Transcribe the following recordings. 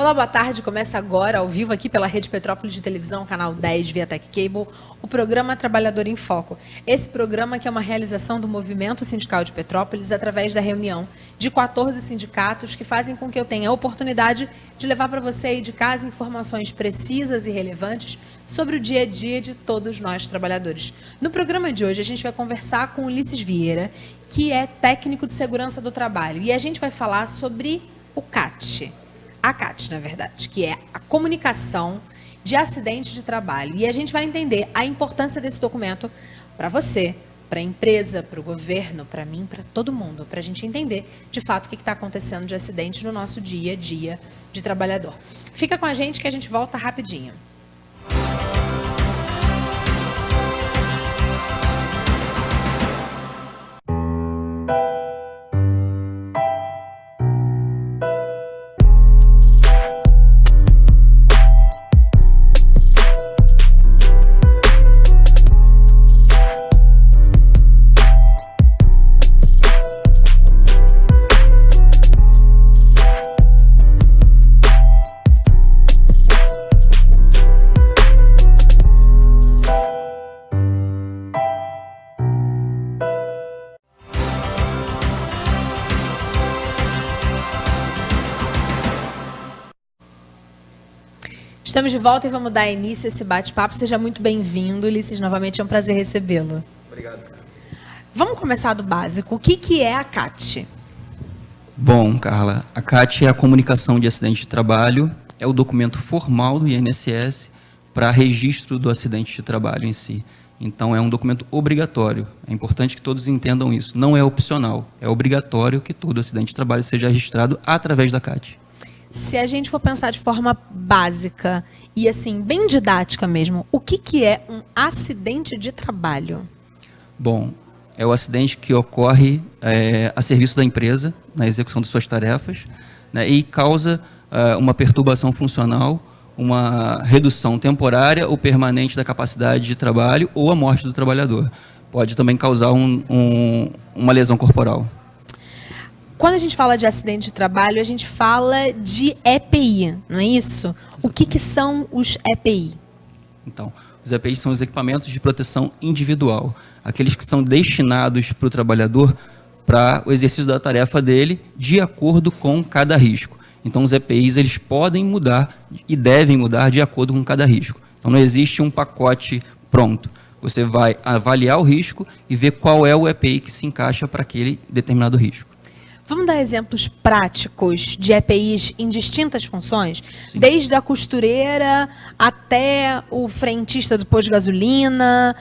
Olá, boa tarde. Começa agora, ao vivo, aqui pela Rede Petrópolis de Televisão, canal 10, Viatec Cable, o programa Trabalhador em Foco. Esse programa que é uma realização do Movimento Sindical de Petrópolis através da reunião de 14 sindicatos que fazem com que eu tenha a oportunidade de levar para você aí de casa informações precisas e relevantes sobre o dia a dia de todos nós trabalhadores. No programa de hoje, a gente vai conversar com Ulisses Vieira, que é técnico de segurança do trabalho, e a gente vai falar sobre o CAT. A CAT, na verdade, que é a comunicação de acidente de trabalho. E a gente vai entender a importância desse documento para você, para a empresa, para o governo, para mim, para todo mundo, para a gente entender, de fato, o que está acontecendo de acidente no nosso dia a dia de trabalhador. Fica com a gente que a gente volta rapidinho. Estamos de volta e vamos dar início a esse bate-papo. Seja muito bem-vindo, Ulisses. Novamente é um prazer recebê-lo. Obrigado, Carla. Vamos começar do básico. O que é a CAT? Bom, Carla, a CAT é a comunicação de acidente de trabalho, é o documento formal do INSS para registro do acidente de trabalho em si. Então, é um documento obrigatório. É importante que todos entendam isso. Não é opcional, é obrigatório que todo acidente de trabalho seja registrado através da CAT. Se a gente for pensar de forma básica e assim, bem didática mesmo, o que é um acidente de trabalho? Bom, é o acidente que ocorre a serviço da empresa, na execução de suas tarefas, né, e causa uma perturbação funcional, uma redução temporária ou permanente da capacidade de trabalho ou a morte do trabalhador. Pode também causar uma lesão corporal. Quando a gente fala de acidente de trabalho, a gente fala de EPI, não é isso? O que são os EPI? Então, os EPI são os equipamentos de proteção individual, aqueles que são destinados para o trabalhador para o exercício da tarefa dele de acordo com cada risco. Então, os EPIs eles podem mudar e devem mudar de acordo com cada risco. Então, não existe um pacote pronto. Você vai avaliar o risco e ver qual é o EPI que se encaixa para aquele determinado risco. Vamos dar exemplos práticos de EPIs em distintas funções? Sim. Desde a costureira até o frentista do posto de gasolina.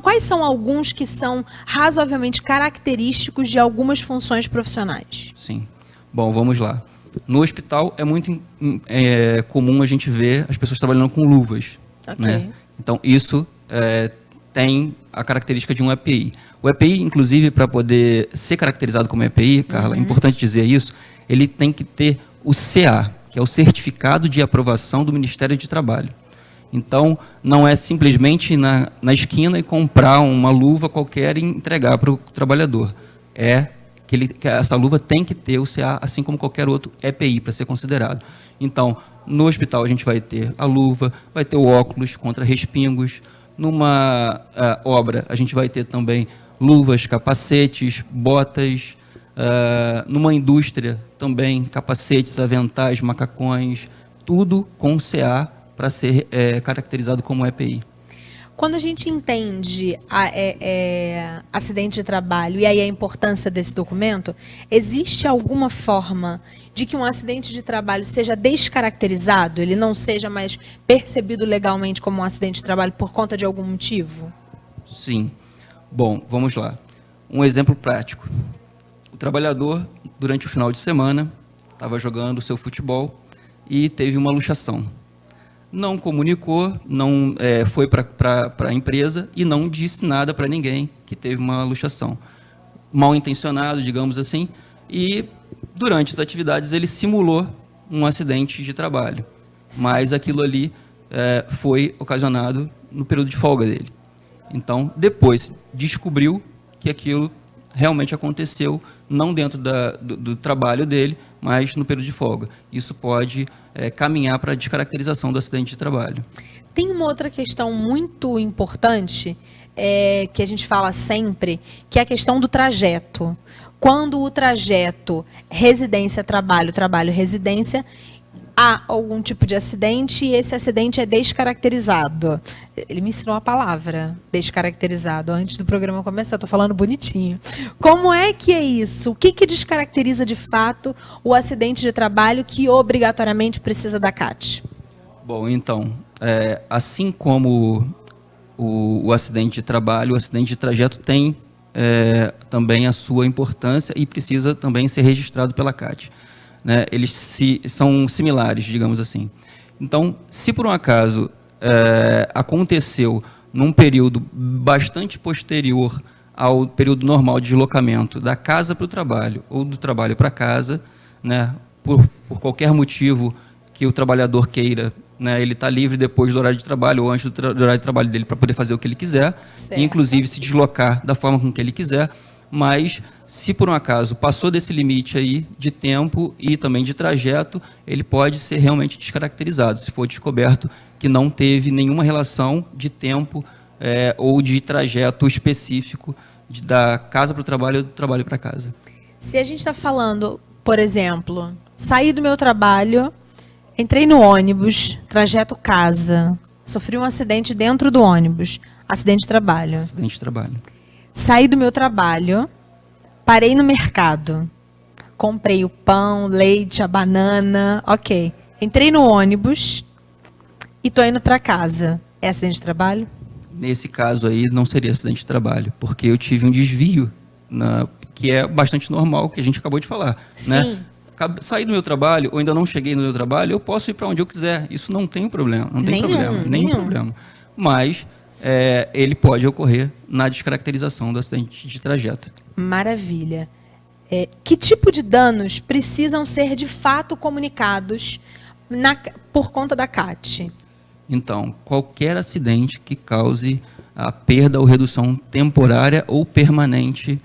Quais são alguns que são razoavelmente característicos de algumas funções profissionais? Sim. Bom, vamos lá. No hospital é muito comum a gente ver as pessoas trabalhando com luvas. Ok. Né? Então, isso tem a característica de um EPI. O EPI, inclusive, para poder ser caracterizado como EPI, Carla, é importante dizer isso, ele tem que ter o CA, que é o Certificado de Aprovação do Ministério de Trabalho. Então, não é simplesmente ir na esquina e comprar uma luva qualquer e entregar para o trabalhador. Que essa luva tem que ter o CA, assim como qualquer outro EPI, para ser considerado. Então, no hospital a gente vai ter a luva, vai ter o óculos contra respingos. Numa obra, a gente vai ter também luvas, capacetes, botas. Numa indústria, também capacetes, aventais, macacões, tudo com CA para ser caracterizado como EPI. Quando a gente entende acidente de trabalho e aí a importância desse documento, existe alguma forma de que um acidente de trabalho seja descaracterizado, ele não seja mais percebido legalmente como um acidente de trabalho por conta de algum motivo? Sim. Bom, vamos lá. Um exemplo prático. O trabalhador, durante o final de semana, estava jogando o seu futebol e teve uma luxação. Não comunicou, não foi para a empresa e não disse nada para ninguém que teve uma luxação. Mal intencionado, digamos assim, e durante as atividades ele simulou um acidente de trabalho. Sim. Mas aquilo ali foi ocasionado no período de folga dele. Então, depois descobriu que aquilo realmente aconteceu, não dentro do trabalho dele, mas no período de folga. Isso pode caminhar para a descaracterização do acidente de trabalho. Tem uma outra questão muito importante, que a gente fala sempre, que é a questão do trajeto. Quando o trajeto residência-trabalho, trabalho-residência, há algum tipo de acidente e esse acidente é descaracterizado. Ele me ensinou a palavra, descaracterizado, antes do programa começar. Estou falando bonitinho. Como é que é isso? O que descaracteriza de fato o acidente de trabalho que obrigatoriamente precisa da CAT? Bom, então, assim como o acidente de trabalho, o acidente de trajeto tem também a sua importância e precisa também ser registrado pela CAT. Né? Eles são similares, digamos assim. Então, se por um acaso aconteceu num período bastante posterior ao período normal de deslocamento da casa para o trabalho ou do trabalho para casa, né, por qualquer motivo que o trabalhador queira, né, ele está livre depois do horário de trabalho ou antes do horário de trabalho dele para poder fazer o que ele quiser, e, inclusive se deslocar da forma com que ele quiser, mas se por um acaso passou desse limite aí de tempo e também de trajeto, ele pode ser realmente descaracterizado, se for descoberto que não teve nenhuma relação de tempo ou de trajeto específico da casa para o trabalho ou do trabalho para casa. Se a gente está falando, por exemplo, saí do meu trabalho, entrei no ônibus, trajeto casa, sofri um acidente dentro do ônibus, acidente de trabalho. Acidente de trabalho. Saí do meu trabalho, parei no mercado, comprei o pão, leite, a banana, ok. Entrei no ônibus e estou indo para casa. É acidente de trabalho? Nesse caso aí não seria acidente de trabalho, porque eu tive um desvio, que é bastante normal, que a gente acabou de falar. Sim. Né? Saí do meu trabalho, ou ainda não cheguei no meu trabalho, eu posso ir para onde eu quiser. Isso não tem problema. Não tem nenhum problema. Mas ele pode ocorrer na descaracterização do acidente de trajeto. Maravilha. Que tipo de danos precisam ser de fato comunicados por conta da CAT? Então, qualquer acidente que cause a perda ou redução temporária ou permanente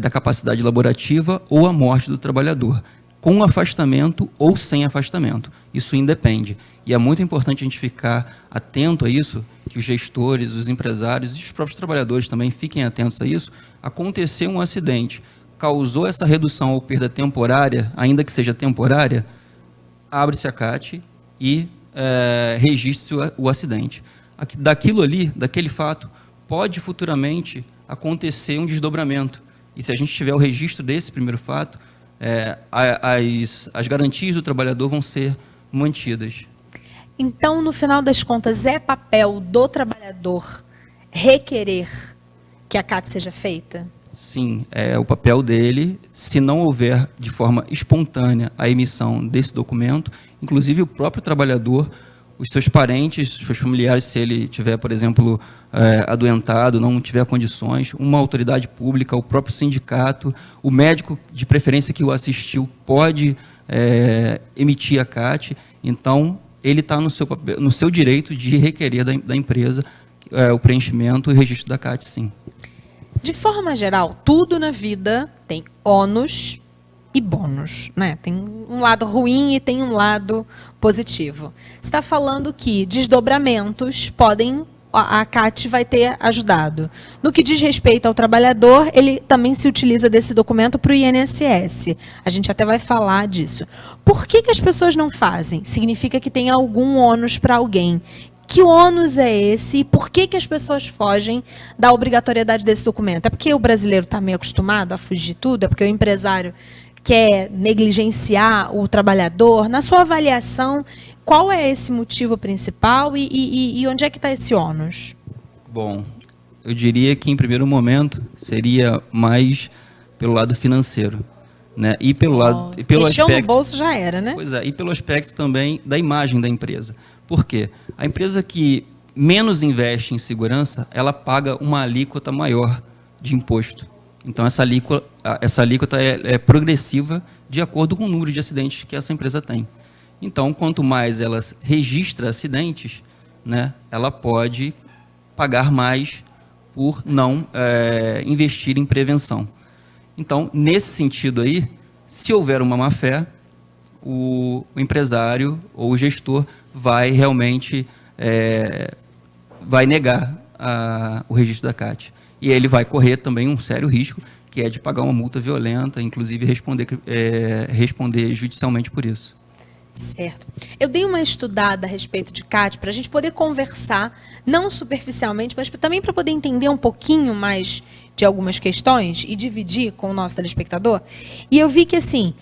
da capacidade laborativa ou a morte do trabalhador, com afastamento ou sem afastamento. Isso independe. E é muito importante a gente ficar atento a isso, que os gestores, os empresários e os próprios trabalhadores também fiquem atentos a isso. Aconteceu um acidente, causou essa redução ou perda temporária, ainda que seja temporária, abre-se a CAT e registre o acidente. Daquilo ali, daquele fato, pode futuramente acontecer um desdobramento. E se a gente tiver o registro desse primeiro fato, as garantias do trabalhador vão ser mantidas. Então, no final das contas, é papel do trabalhador requerer que a CAT seja feita? Sim, é o papel dele, se não houver de forma espontânea a emissão desse documento, inclusive o próprio trabalhador, os seus parentes, os seus familiares, se ele tiver, por exemplo, adoentado, não tiver condições, uma autoridade pública, o próprio sindicato, o médico de preferência que o assistiu pode emitir a CAT. Então, ele está no seu direito de requerer da empresa o preenchimento e registro da CAT, sim. De forma geral, tudo na vida tem ônus e bônus, né? Tem um lado ruim e tem um lado positivo. Você está falando que desdobramentos podem, a CAT vai ter ajudado. No que diz respeito ao trabalhador, ele também se utiliza desse documento para o INSS. A gente até vai falar disso. Por que as pessoas não fazem? Significa que tem algum ônus para alguém. Que ônus é esse e por que as pessoas fogem da obrigatoriedade desse documento? É porque o brasileiro está meio acostumado a fugir de tudo? É porque o empresário quer negligenciar o trabalhador? Na sua avaliação, qual é esse motivo principal e onde é que está esse ônus? Bom, eu diria que em primeiro momento seria mais pelo lado financeiro. Né? E pelo mexeu aspecto, no bolso já era, né? Pois é, e pelo aspecto também da imagem da empresa. Por quê? A empresa que menos investe em segurança, ela paga uma alíquota maior de imposto. Então, essa alíquota é progressiva de acordo com o número de acidentes que essa empresa tem. Então, quanto mais ela registra acidentes, né, ela pode pagar mais por não investir em prevenção. Então, nesse sentido aí, se houver uma má-fé, o empresário ou o gestor vai realmente vai negar o registro da CAT. E ele vai correr também um sério risco, que é de pagar uma multa violenta, inclusive responder judicialmente por isso. Certo. Eu dei uma estudada a respeito de CAT para a gente poder conversar, não superficialmente, mas também para poder entender um pouquinho mais de algumas questões e dividir com o nosso telespectador. E eu vi que, assim,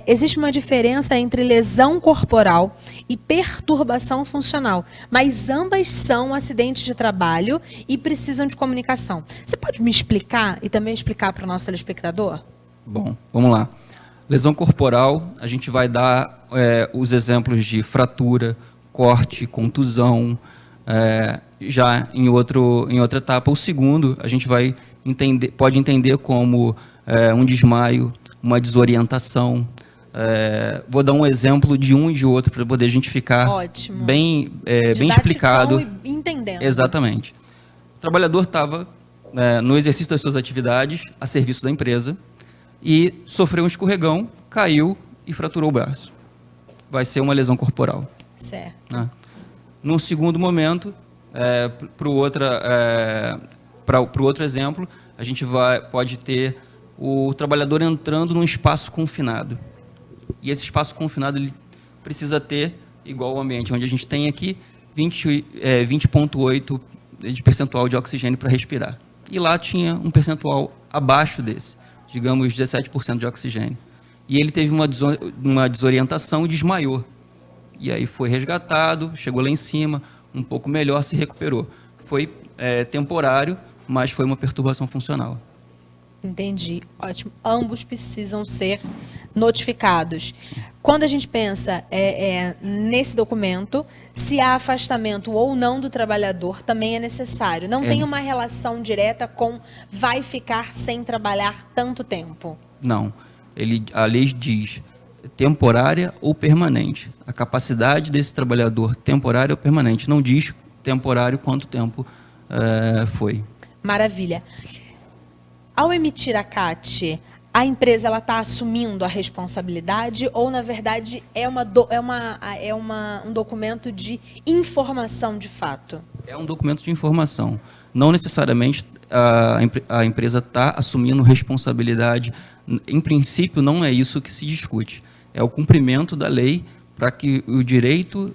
existe uma diferença entre lesão corporal e perturbação funcional, mas ambas são acidentes de trabalho e precisam de comunicação. Você pode me explicar e também explicar para o nosso telespectador? Bom, vamos lá. Lesão corporal, a gente vai dar os exemplos de fratura, corte, contusão. Já em outra etapa, o segundo, a gente pode entender como um desmaio, uma desorientação. Vou dar um exemplo de um e de outro para poder a gente ficar bem explicado. E entendendo. Exatamente. O trabalhador estava no exercício das suas atividades a serviço da empresa e sofreu um escorregão, caiu e fraturou o braço. Vai ser uma lesão corporal. Certo. Né? Num segundo momento, para o outro exemplo, a gente pode ter o trabalhador entrando num espaço confinado. E esse espaço confinado ele precisa ter, igual ao ambiente onde a gente tem aqui, 20,8 de percentual de oxigênio para respirar. E lá tinha um percentual abaixo desse, digamos 17% de oxigênio. E ele teve uma desorientação e desmaiou. E aí foi resgatado, chegou lá em cima, um pouco melhor, se recuperou. Foi temporário, mas foi uma perturbação funcional. Entendi, ótimo. Ambos precisam ser notificados. Quando a gente pensa nesse documento, se há afastamento ou não do trabalhador, também é necessário. Não tem uma relação direta com vai ficar sem trabalhar tanto tempo. Não. A lei diz temporária ou permanente. A capacidade desse trabalhador temporária ou permanente. Não diz temporário quanto tempo foi. Maravilha. Ao emitir a CAT, a empresa está assumindo a responsabilidade ou, na verdade, um documento de informação de fato? É um documento de informação. Não necessariamente a empresa está assumindo responsabilidade. Em princípio, não é isso que se discute. É o cumprimento da lei para que os direitos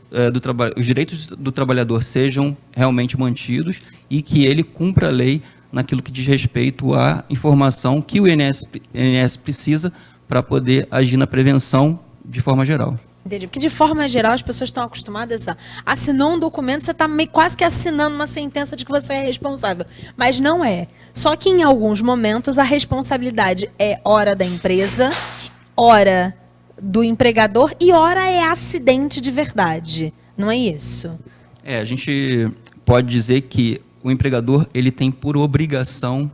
do trabalhador sejam realmente mantidos e que ele cumpra a lei naquilo que diz respeito à informação que o INSS precisa para poder agir na prevenção de forma geral. Entendi. Porque, de forma geral, as pessoas estão acostumadas a assinar um documento, você está quase que assinando uma sentença de que você é responsável. Mas não é. Só que, em alguns momentos, a responsabilidade é hora da empresa, hora do empregador e hora é acidente de verdade. Não é isso? A gente pode dizer que o empregador ele tem por obrigação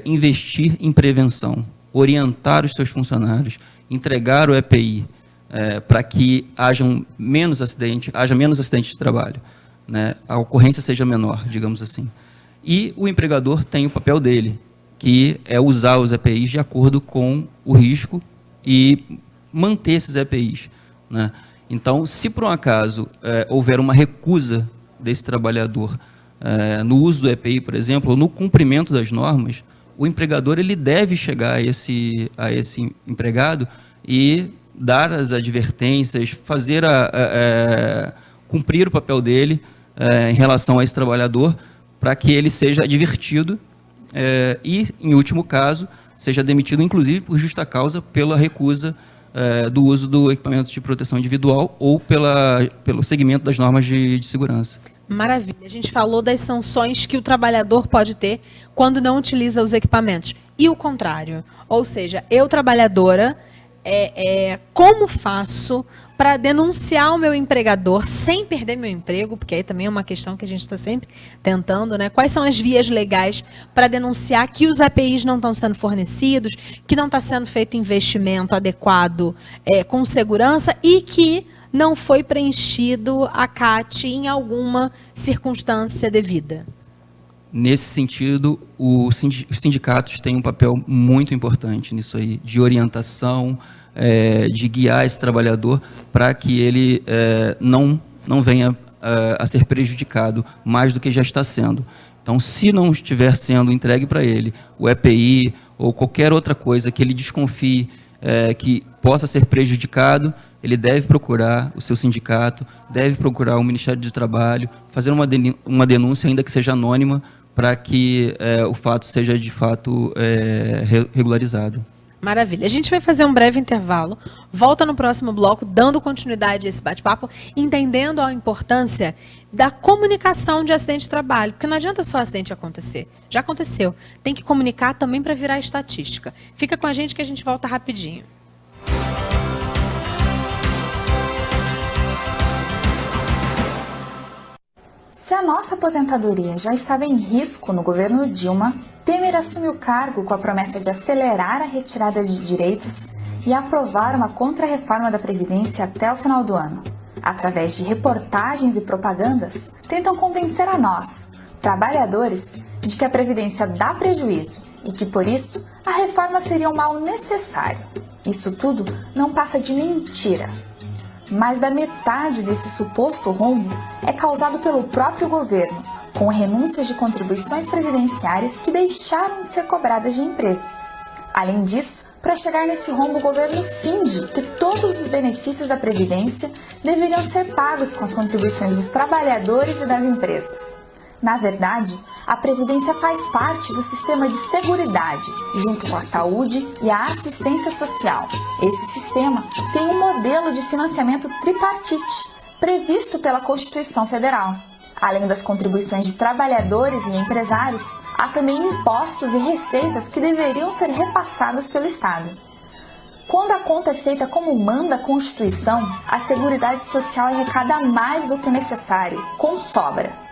investir em prevenção, orientar os seus funcionários, entregar o EPI para que haja menos acidente de trabalho, né? A ocorrência seja menor, digamos assim. E o empregador tem o papel dele, que é usar os EPIs de acordo com o risco e manter esses EPIs, né? Então, se por um acaso houver uma recusa desse trabalhador no uso do EPI, por exemplo, ou no cumprimento das normas, o empregador ele deve chegar a esse empregado e dar as advertências, fazer cumprir o papel dele em relação a esse trabalhador, para que ele seja advertido e, em último caso, seja demitido, inclusive por justa causa, pela recusa do uso do equipamento de proteção individual ou pelo seguimento das normas de segurança. Maravilha. A gente falou das sanções que o trabalhador pode ter quando não utiliza os equipamentos. E o contrário. Ou seja, eu, trabalhadora, como faço para denunciar o meu empregador sem perder meu emprego? Porque aí também é uma questão que a gente está sempre tentando, né? Quais são as vias legais para denunciar que os EPIs não estão sendo fornecidos, que não está sendo feito investimento adequado com segurança e que não foi preenchido a CAT em alguma circunstância devida? Nesse sentido, os sindicatos têm um papel muito importante nisso aí, de orientação, de guiar esse trabalhador para que ele não venha a ser prejudicado mais do que já está sendo. Então, se não estiver sendo entregue para ele o EPI ou qualquer outra coisa que ele desconfie que possa ser prejudicado, ele deve procurar o seu sindicato, deve procurar o Ministério do Trabalho, fazer uma denúncia, ainda que seja anônima, para que o fato seja, de fato, regularizado. Maravilha. A gente vai fazer um breve intervalo, volta no próximo bloco, dando continuidade a esse bate-papo, entendendo a importância da comunicação de acidente de trabalho, porque não adianta só acidente acontecer. Já aconteceu. Tem que comunicar também para virar estatística. Fica com a gente que a gente volta rapidinho. Se a nossa aposentadoria já estava em risco no governo Dilma, Temer assumiu o cargo com a promessa de acelerar a retirada de direitos e aprovar uma contra-reforma da Previdência até o final do ano. Através de reportagens e propagandas, tentam convencer a nós, trabalhadores, de que a Previdência dá prejuízo e que, por isso, a reforma seria um mal necessário. Isso tudo não passa de mentira. Mais da metade desse suposto rombo é causado pelo próprio governo, com renúncias de contribuições previdenciárias que deixaram de ser cobradas de empresas. Além disso, para chegar nesse rombo, o governo finge que todos os benefícios da Previdência deveriam ser pagos com as contribuições dos trabalhadores e das empresas. Na verdade, a Previdência faz parte do sistema de seguridade, junto com a saúde e a assistência social. Esse sistema tem um modelo de financiamento tripartite, previsto pela Constituição Federal. Além das contribuições de trabalhadores e empresários, há também impostos e receitas que deveriam ser repassadas pelo Estado. Quando a conta é feita como manda a Constituição, a Seguridade Social arrecada mais do que o necessário, com sobra.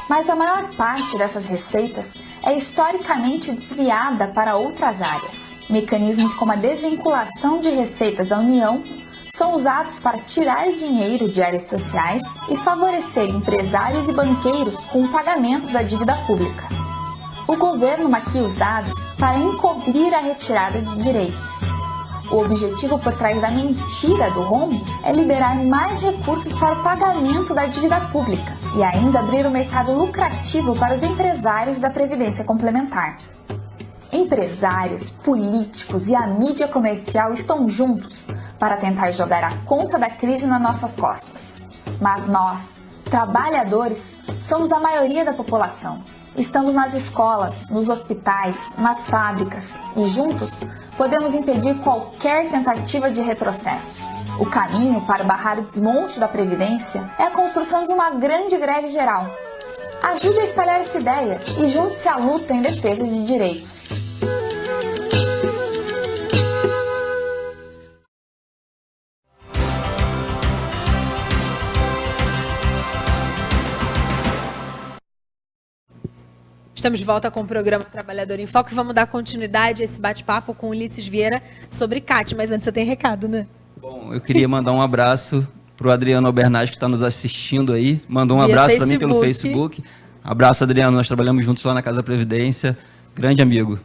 Mas a maior parte dessas receitas é historicamente desviada para outras áreas. Mecanismos como a desvinculação de receitas da União são usados para tirar dinheiro de áreas sociais e favorecer empresários e banqueiros com o pagamento da dívida pública. O governo maquia os dados para encobrir a retirada de direitos. O objetivo por trás da mentira do rombo é liberar mais recursos para o pagamento da dívida pública e ainda abrir o mercado lucrativo para os empresários da Previdência Complementar. Empresários, políticos e a mídia comercial estão juntos para tentar jogar a conta da crise nas nossas costas. Mas nós, trabalhadores, somos a maioria da população. Estamos nas escolas, nos hospitais, nas fábricas e juntos podemos impedir qualquer tentativa de retrocesso. O caminho para barrar o desmonte da Previdência é a construção de uma grande greve geral. Ajude a espalhar essa ideia e junte-se à luta em defesa de direitos. Estamos de volta com o programa Trabalhador em Foco e vamos dar continuidade a esse bate-papo com o Ulisses Vieira sobre CAT, mas antes você tem recado, né? Bom, eu queria mandar um abraço para o Adriano Albernaz, que está nos assistindo aí. Mandou um abraço para mim pelo Facebook. Abraço, Adriano. Nós trabalhamos juntos lá na Casa Previdência. Grande amigo.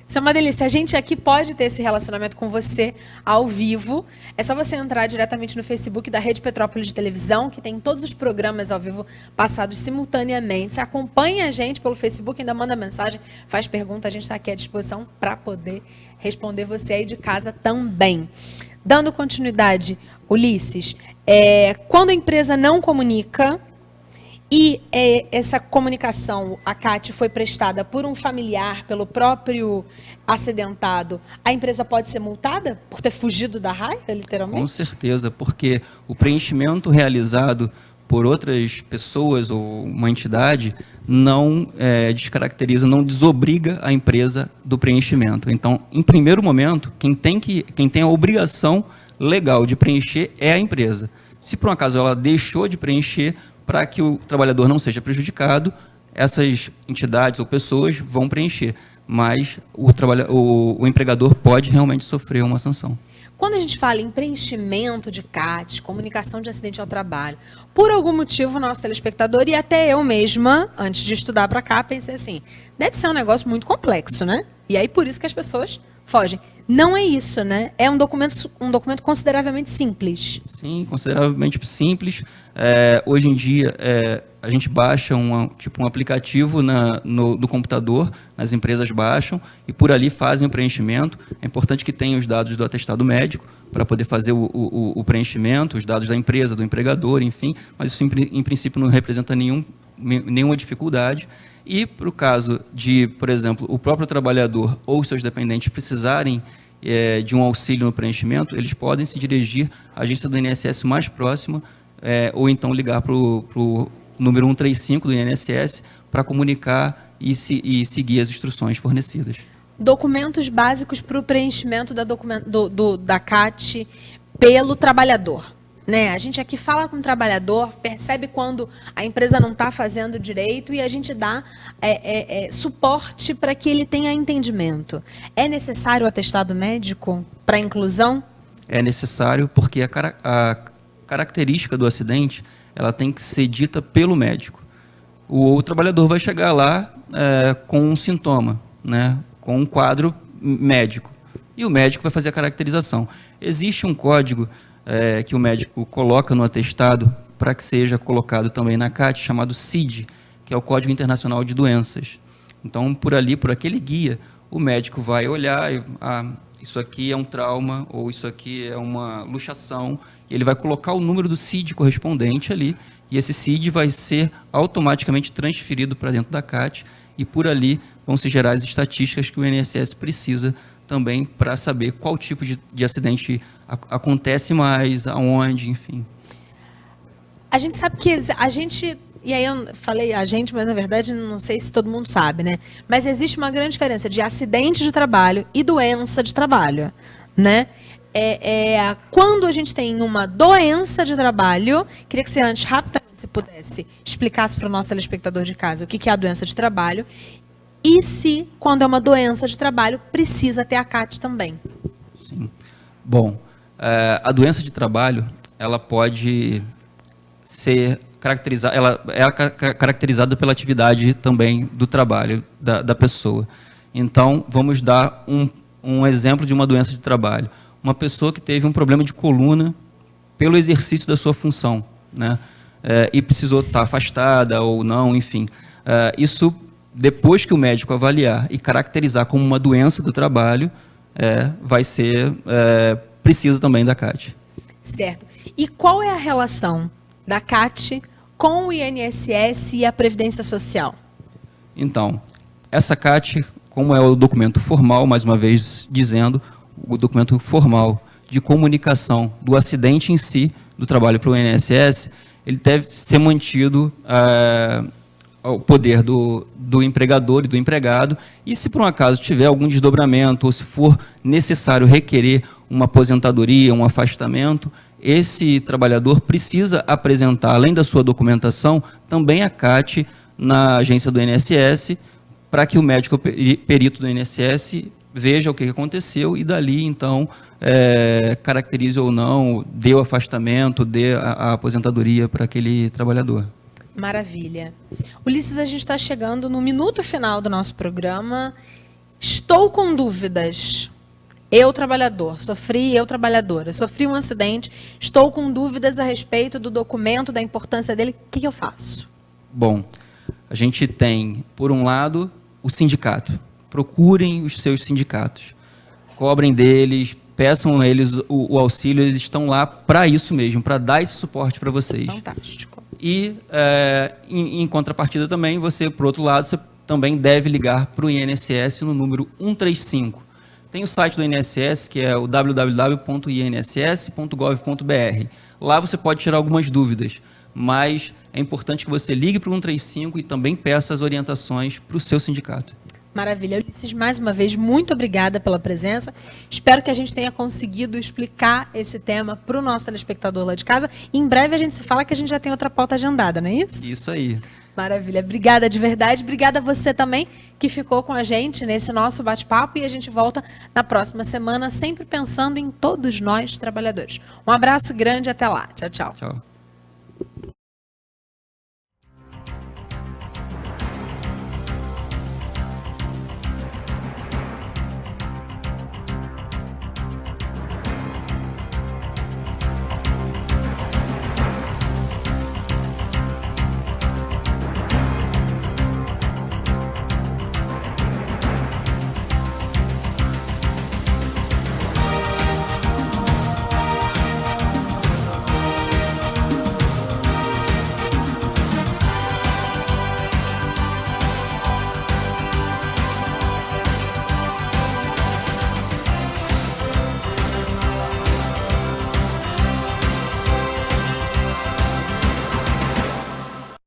Isso é uma delícia. A gente aqui pode ter esse relacionamento com você ao vivo. É só você entrar diretamente no Facebook da Rede Petrópolis de Televisão, que tem todos os programas ao vivo passados simultaneamente. Você acompanha a gente pelo Facebook, ainda manda mensagem, faz pergunta. A gente está aqui à disposição para poder responder você aí de casa também. Dando continuidade, Ulisses, quando a empresa não comunica e essa comunicação, a CAT, foi prestada por um familiar, pelo próprio acidentado, a empresa pode ser multada por ter fugido da raia, literalmente? Com certeza, porque o preenchimento realizado por outras pessoas ou uma entidade não descaracteriza, não desobriga a empresa do preenchimento. Então, em primeiro momento, quem tem a obrigação legal de preencher é a empresa. Se por um acaso ela deixou de preencher, para que o trabalhador não seja prejudicado, essas entidades ou pessoas vão preencher. Mas o empregador pode realmente sofrer uma sanção. Quando a gente fala em preenchimento de CAT, comunicação de acidente ao trabalho, por algum motivo o nosso telespectador e até eu mesma, antes de estudar para cá, pensei assim, deve ser um negócio muito complexo, né? E aí por isso que as pessoas fogem. Não é isso, né? É um documento consideravelmente simples. Sim, consideravelmente simples. Hoje em dia, a gente baixa um aplicativo no computador, as empresas baixam e por ali fazem o preenchimento. É importante que tenha os dados do atestado médico para poder fazer o preenchimento, os dados da empresa, do empregador, enfim, mas isso em princípio não representa nenhuma dificuldade. E para o caso de, por exemplo, o próprio trabalhador ou os seus dependentes precisarem de um auxílio no preenchimento, eles podem se dirigir à agência do INSS mais próxima ou então ligar para o número 135 do INSS para comunicar e seguir as instruções fornecidas. Documentos básicos para o preenchimento da CAT pelo trabalhador. Né? A gente aqui fala com o trabalhador, percebe quando a empresa não está fazendo direito e a gente dá suporte para que ele tenha entendimento. É necessário o atestado médico para a inclusão? É necessário porque a característica do acidente ela tem que ser dita pelo médico. O trabalhador vai chegar lá com um sintoma, né? Com um quadro médico. E o médico vai fazer a caracterização. Existe um código que o médico coloca no atestado para que seja colocado também na CAT, chamado CID, que é o Código Internacional de Doenças. Então, por aquele guia, o médico vai olhar e, isso aqui é um trauma, ou isso aqui é uma luxação, e ele vai colocar o número do CID correspondente ali, e esse CID vai ser automaticamente transferido para dentro da CAT, e por ali vão se gerar as estatísticas que o INSS precisa também para saber qual tipo de acidente acontece mais, aonde, enfim. A gente sabe que e aí eu falei a gente, mas na verdade não sei se todo mundo sabe, né? Mas existe uma grande diferença de acidente de trabalho e doença de trabalho, né? Quando a gente tem uma doença de trabalho, queria que você antes rapidamente, se pudesse, explicasse para o nosso telespectador de casa o que é a doença de trabalho. E se, quando é uma doença de trabalho, precisa ter a CAT também? Sim. Bom, a doença de trabalho, ela pode ser caracterizada, ela é caracterizada pela atividade também do trabalho da pessoa. Então, vamos dar um exemplo de uma doença de trabalho. Uma pessoa que teve um problema de coluna pelo exercício da sua função, né? E precisou estar afastada ou não, enfim. Isso, depois que o médico avaliar e caracterizar como uma doença do trabalho, vai ser precisa também da CAT. Certo. E qual é a relação da CAT com o INSS e a Previdência Social? Então, essa CAT, como é o documento formal, mais uma vez dizendo, o documento formal de comunicação do acidente em si, do trabalho para o INSS, ele deve ser mantido ao poder do empregador e do empregado, e se por um acaso tiver algum desdobramento, ou se for necessário requerer uma aposentadoria, um afastamento, esse trabalhador precisa apresentar, além da sua documentação, também a CAT na agência do INSS, para que o médico perito do INSS veja o que aconteceu e dali, então, caracterize ou não, dê o afastamento, dê a aposentadoria para aquele trabalhador. Maravilha. Ulisses, a gente está chegando no minuto final do nosso programa. Estou com dúvidas. Eu, trabalhadora, sofri um acidente, estou com dúvidas a respeito do documento, da importância dele. O que eu faço? Bom, a gente tem, por um lado, o sindicato. Procurem os seus sindicatos. Cobrem deles, peçam a eles o auxílio, eles estão lá para isso mesmo, para dar esse suporte para vocês. Fantástico. E, em contrapartida também, você, por outro lado, você também deve ligar para o INSS no número 135. Tem o site do INSS, que é o www.inss.gov.br. Lá você pode tirar algumas dúvidas, mas é importante que você ligue para o 135 e também peça as orientações para o seu sindicato. Maravilha. Ulisses, mais uma vez, muito obrigada pela presença. Espero que a gente tenha conseguido explicar esse tema para o nosso telespectador lá de casa. Em breve a gente se fala que a gente já tem outra pauta agendada, não é isso? Isso aí. Maravilha. Obrigada de verdade. Obrigada a você também que ficou com a gente nesse nosso bate-papo e a gente volta na próxima semana sempre pensando em todos nós trabalhadores. Um abraço grande, até lá. Tchau, tchau. Tchau.